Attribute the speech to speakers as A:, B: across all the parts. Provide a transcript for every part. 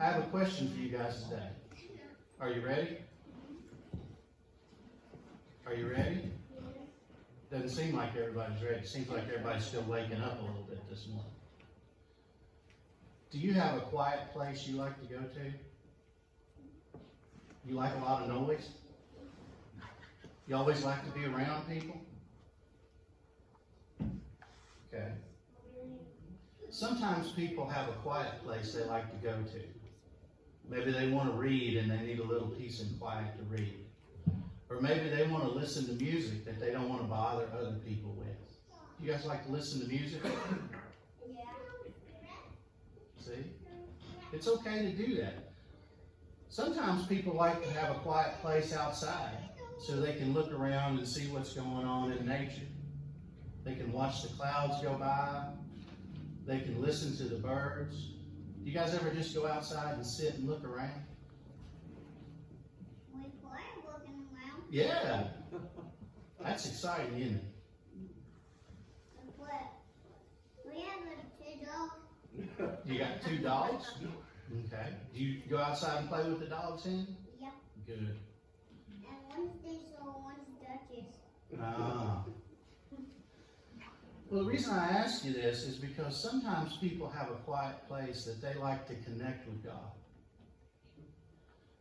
A: I have a question for you guys today. Are you ready? Are you ready? Doesn't seem like everybody's ready. It seems like everybody's still waking up a little bit this morning. Do you have a quiet place you like to go to? You like a lot of noise? You always like to be around people? Okay. Sometimes people have a quiet place they like to go to. Maybe they want to read and they need a little peace and quiet to read. Or maybe they want to listen to music that they don't want to bother other people with. You guys like to listen to music?
B: Yeah.
A: See? It's okay to do that. Sometimes people like to have a quiet place outside so they can look around and see what's going on in nature. They can watch the clouds go by. They can listen to the birds. Do you guys ever just go outside and sit and look around?
B: We play looking around.
A: Yeah. That's exciting, isn't it?
B: We have 2 dogs.
A: You got 2 dogs? Okay. Do you go outside and play with the dogs, Hen?
B: Yeah.
A: Good.
B: And one's Diesel, one's Duchess.
A: Ah. Well, the reason I ask you this is because sometimes people have a quiet place that they like to connect with God.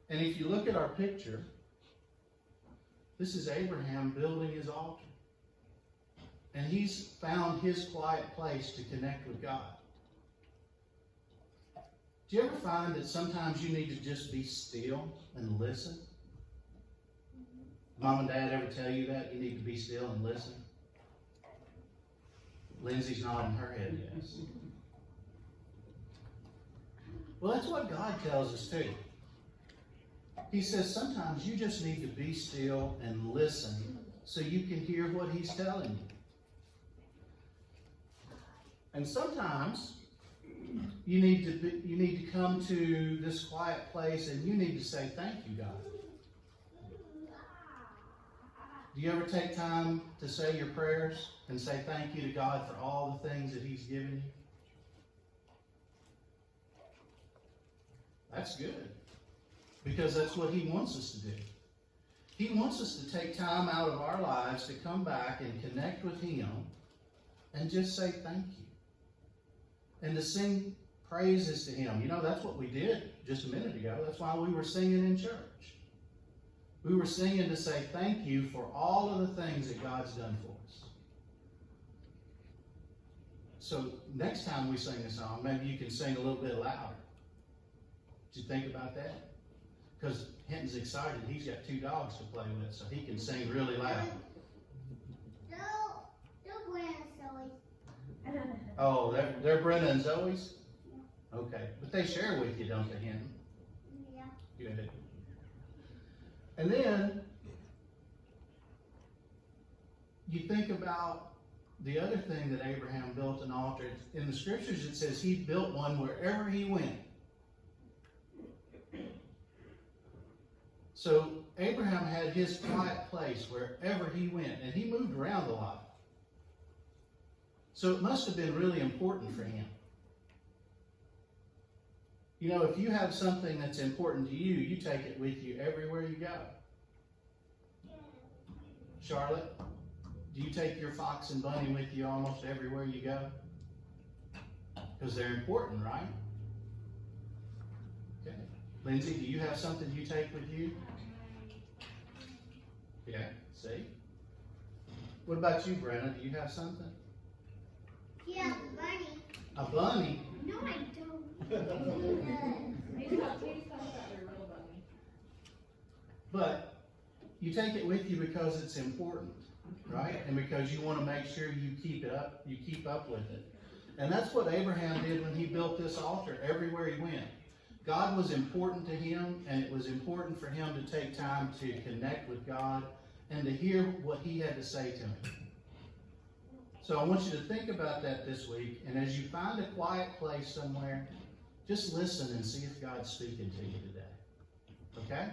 A: And if you look at our picture, this is Abraham building his altar. And he's found his quiet place to connect with God. Do you ever find that sometimes you need to just be still and listen? Mom and Dad ever tell you that? You need to be still and listen? Lindsay's nodding her head yes. Well, that's what God tells us too. He says sometimes you just need to be still and listen so you can hear what he's telling you. And sometimes you need to come to this quiet place and you need to say thank you, God. Do you ever take time to say your prayers and say thank you to God for all the things that he's given you? That's good. Because that's what he wants us to do. He wants us to take time out of our lives to come back and connect with him and just say thank you. And to sing praises to him. You know, that's what we did just a minute ago. That's why we were singing in church. We were singing to say thank you for all of the things that God's done for us. So next time we sing a song, maybe you can sing a little bit louder. Did you think about that? Because Hinton's excited. He's got 2 dogs to play with, so he can sing really loud.
B: They're Zoe's.
A: Oh, they're Brenda and Zoe's? Okay. But they share with you, don't they, Hinton?
B: Yeah.
A: Good. And then you think about the other thing that Abraham built an altar. In the scriptures it says he built one wherever he went. So Abraham had his quiet place wherever he went, and he moved around a lot. So it must have been really important for him. You know, if you have something that's important to you, you take it with you everywhere you go. Charlotte, do you take your fox and bunny with you almost everywhere you go? Because they're important, right? Okay. Lindsay, do you have something you take with you? Yeah, see? What about you, Brenna? Do you have something?
B: Yeah, bunny.
A: A bunny?
B: No, I don't.
A: But you take it with you because it's important, right? And because you want to make sure you keep up with it. And that's what Abraham did when he built this altar everywhere he went. God was important to him, and it was important for him to take time to connect with God and to hear what he had to say to him. So I want you to think about that this week, and as you find a quiet place somewhere, just listen and see if God's speaking to you today. Okay?